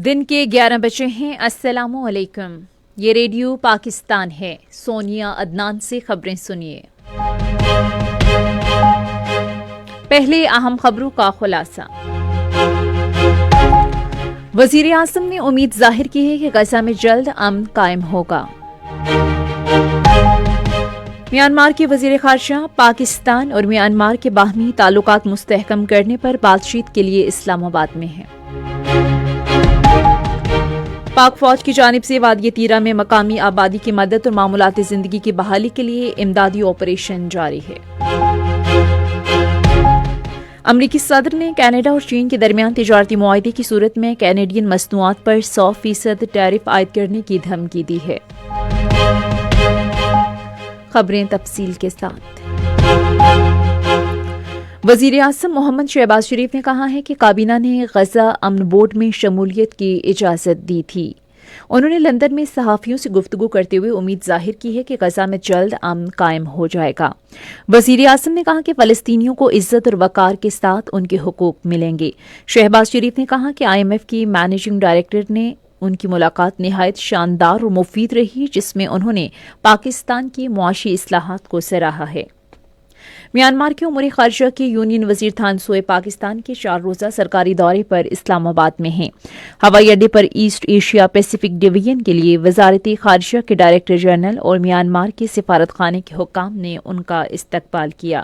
دن کے 11 بجے ہیں۔ السلام علیکم، یہ ریڈیو پاکستان ہے۔ سونیا عدنان سے خبریں سنیے۔ پہلے اہم خبروں کا خلاصہ۔ وزیر اعظم نے امید ظاہر کی ہے کہ غزہ میں جلد امن قائم ہوگا۔ میانمار کے وزیر خارجہ پاکستان اور میانمار کے باہمی تعلقات مستحکم کرنے پر بات چیت کے لیے اسلام آباد میں ہیں۔ پاک فوج کی جانب سے وادی تیرہ میں مقامی آبادی کی مدد اور معمولات زندگی کی بحالی کے لیے امدادی آپریشن جاری ہے۔ امریکی صدر نے کینیڈا اور چین کے درمیان تجارتی معاہدے کی صورت میں کینیڈین مصنوعات پر 100% ٹیرف عائد کرنے کی دھمکی دی ہے۔ خبریں تفصیل کے ساتھ۔ وزیر اعظم محمد شہباز شریف نے کہا ہے کہ کابینہ نے غزہ امن بورڈ میں شمولیت کی اجازت دی تھی۔ انہوں نے لندن میں صحافیوں سے گفتگو کرتے ہوئے امید ظاہر کی ہے کہ غزہ میں جلد امن قائم ہو جائے گا۔ وزیر اعظم نے کہا کہ فلسطینیوں کو عزت اور وقار کے ساتھ ان کے حقوق ملیں گے۔ شہباز شریف نے کہا کہ IMF کی مینیجنگ ڈائریکٹر نے ان کی ملاقات نہایت شاندار اور مفید رہی، جس میں انہوں نے پاکستان کی معاشی اصلاحات کو سراہا ہے۔ میانمار کے امور خارجہ کے یونین وزیر تھانسوئے پاکستان کے 4 روزہ سرکاری دورے پر اسلام آباد میں ہیں۔ ہوائی اڈے پر ایسٹ ایشیا پیسیفک ڈویژن کے لیے وزارت خارجہ کے ڈائریکٹر جنرل اور میانمار کے سفارت خانے کے حکام نے ان کا استقبال کیا۔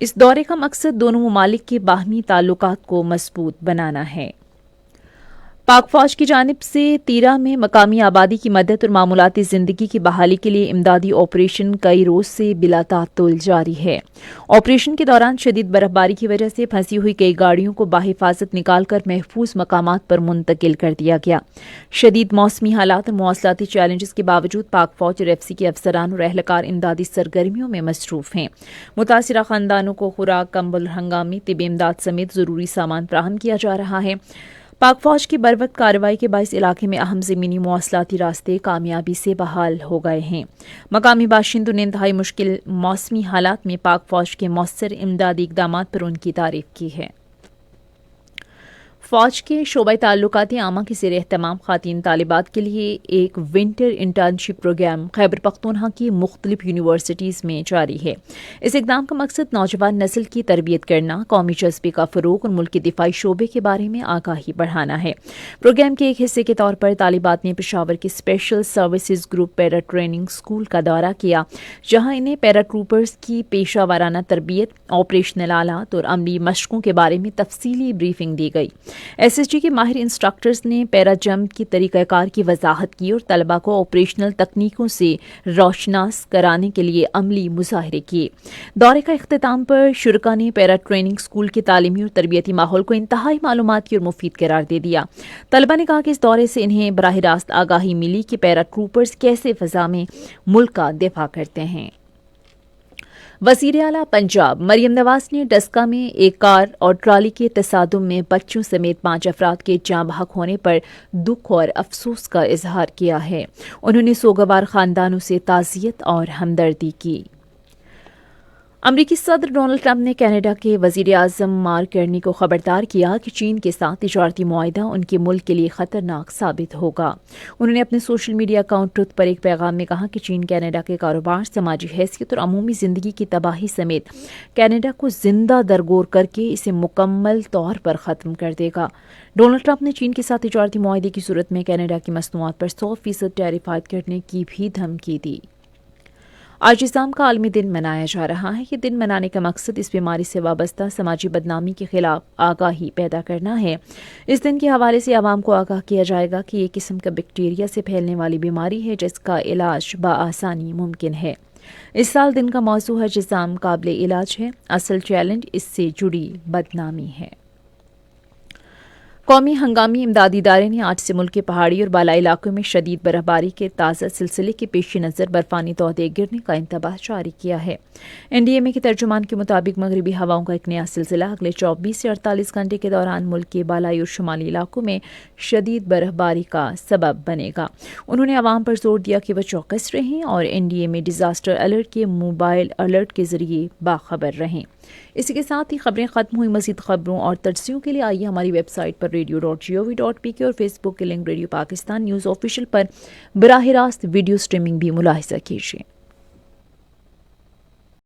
اس دورے کا مقصد دونوں ممالک کے باہمی تعلقات کو مضبوط بنانا ہے۔ پاک فوج کی جانب سے تیرہ میں مقامی آبادی کی مدد اور معمولات زندگی کی بحالی کے لیے امدادی آپریشن کئی روز سے بلا تعطل جاری ہے۔ آپریشن کے دوران شدید برف باری کی وجہ سے پھنسی ہوئی کئی گاڑیوں کو بحفاظت نکال کر محفوظ مقامات پر منتقل کر دیا گیا۔ شدید موسمی حالات اور مواصلاتی چیلنجز کے باوجود پاک فوج اور FC کے افسران اور اہلکار امدادی سرگرمیوں میں مصروف ہیں۔ متاثرہ خاندانوں کو خوراک، کمبل، ہنگامی طبی امداد سمیت ضروری سامان فراہم کیا جا رہا ہے۔ پاک فوج کی بروقت کارروائی کے باعث علاقے میں اہم زمینی مواصلاتی راستے کامیابی سے بحال ہو گئے ہیں۔ مقامی باشندوں نے انتہائی مشکل موسمی حالات میں پاک فوج کے مؤثر امدادی اقدامات پر ان کی تعریف کی ہے۔ فوج کے شعبہ تعلقات عامہ کے زیر اہتمام خواتین طالبات کے لیے ایک winter internship programme Khyber Pakhtunkhwa کی مختلف یونیورسٹیز میں جاری ہے۔ اس اقدام کا مقصد نوجوان نسل کی تربیت کرنا، قومی جذبے کا فروغ اور ملک کے دفاعی شعبے کے بارے میں آگاہی بڑھانا ہے۔ پروگرام کے ایک حصے کے طور پر طالبات نے پشاور کے اسپیشل سروسز گروپ پیرا ٹریننگ اسکول کا دورہ کیا، جہاں انہیں پیرا ٹروپرز کی پیشہ ورانہ تربیت، آپریشنل آلات اور عملی مشقوں کے بارے میں تفصیلی بریفنگ دی گئی۔ SSG کے ماہر انسٹرکٹرز نے پیرا جمپ کی طریقہ کار کی وضاحت کی اور طلباء کو آپریشنل تکنیکوں سے روشناس کرانے کے لیے عملی مظاہرے کیے۔ دورے کا اختتام پر شرکاء نے پیرا ٹریننگ اسکول کے تعلیمی اور تربیتی ماحول کو انتہائی معلوماتی اور مفید قرار دے دیا۔ طلباء نے کہا کہ اس دورے سے انہیں براہ راست آگاہی ملی کہ پیرا ٹروپرز کیسے فضا میں ملک کا دفاع کرتے ہیں۔ وزیر اعلیٰ پنجاب مریم نواز نے ڈسکہ میں ایک کار اور ٹرالی کے تصادم میں بچوں سمیت 5 افراد کے جاں بحق ہونے پر دکھ اور افسوس کا اظہار کیا ہے۔ انہوں نے سوگوار خاندانوں سے تعزیت اور ہمدردی کی۔ امریکی صدر ڈونلڈ ٹرمپ نے کینیڈا کے وزیر اعظم مارک کرنی کو خبردار کیا کہ چین کے ساتھ تجارتی معاہدہ ان کے ملک کے لیے خطرناک ثابت ہوگا۔ انہوں نے اپنے سوشل میڈیا اکاؤنٹ ٹروتھ پر ایک پیغام میں کہا کہ چین کینیڈا کے کاروبار، سماجی حیثیت اور عمومی زندگی کی تباہی سمیت کینیڈا کو زندہ درگور کر کے اسے مکمل طور پر ختم کر دے گا۔ ڈونلڈ ٹرمپ نے چین کے ساتھ تجارتی معاہدے کی صورت میں کینیڈا کی مصنوعات پر 100% ٹیرف عائد کرنے کی بھی دھمکی دی۔ آج اسام کا عالمی دن منایا جا رہا ہے۔ یہ دن منانے کا مقصد اس بیماری سے وابستہ سماجی بدنامی کے خلاف آگاہی پیدا کرنا ہے۔ اس دن کے حوالے سے عوام کو آگاہ کیا جائے گا کہ یہ قسم کا بیکٹیریا سے پھیلنے والی بیماری ہے جس کا علاج بآسانی ممکن ہے۔ اس سال دن کا موضوع ہے جسام قابل علاج ہے، اصل چیلنج اس سے جڑی بدنامی ہے۔ قومی ہنگامی امدادی ادارے نے آج سے ملک کے پہاڑی اور بالائی علاقوں میں شدید برف باری کے تازہ سلسلے کے پیش نظر برفانی تودے گرنے کا انتباہ جاری کیا ہے۔ NDMA کے ترجمان کے مطابق مغربی ہواؤں کا ایک نیا سلسلہ اگلے 24 سے 48 گھنٹے کے دوران ملک کے بالائی اور شمالی علاقوں میں شدید برف باری کا سبب بنے گا۔ انہوں نے عوام پر زور دیا کہ وہ چوکس رہیں اور NDMA ڈیزاسٹر الرٹ کے موبائل الرٹ کے ذریعے باخبر رہیں۔ اسی کے ساتھ ہی خبریں ختم ہوئی. مزید خبروں اور تجزیوں کے لیے آئیے ہماری ویب سائٹ پر radio.gov.pk اور فیس بک کے link radio Pakistan news official پر براہ راست ویڈیو سٹریمنگ بھی ملاحظہ کیجیے.